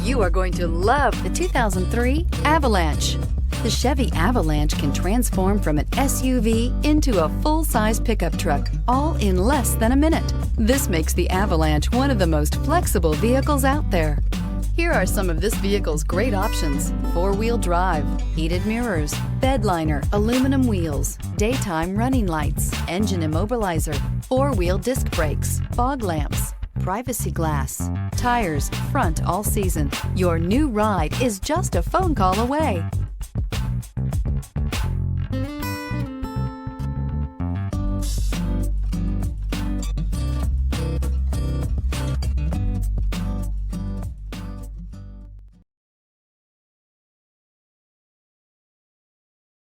You are going to love the 2003 Avalanche. The Chevy Avalanche can transform from an SUV into a full-size pickup truck, all in less than a minute. This makes the Avalanche one of the most flexible vehicles out there. Here are some of this vehicle's great options: four-wheel drive, heated mirrors, bed liner, aluminum wheels, daytime running lights, engine immobilizer, four-wheel disc brakes, fog lamps, privacy glass, tires front all season. Your new ride is just a phone call away.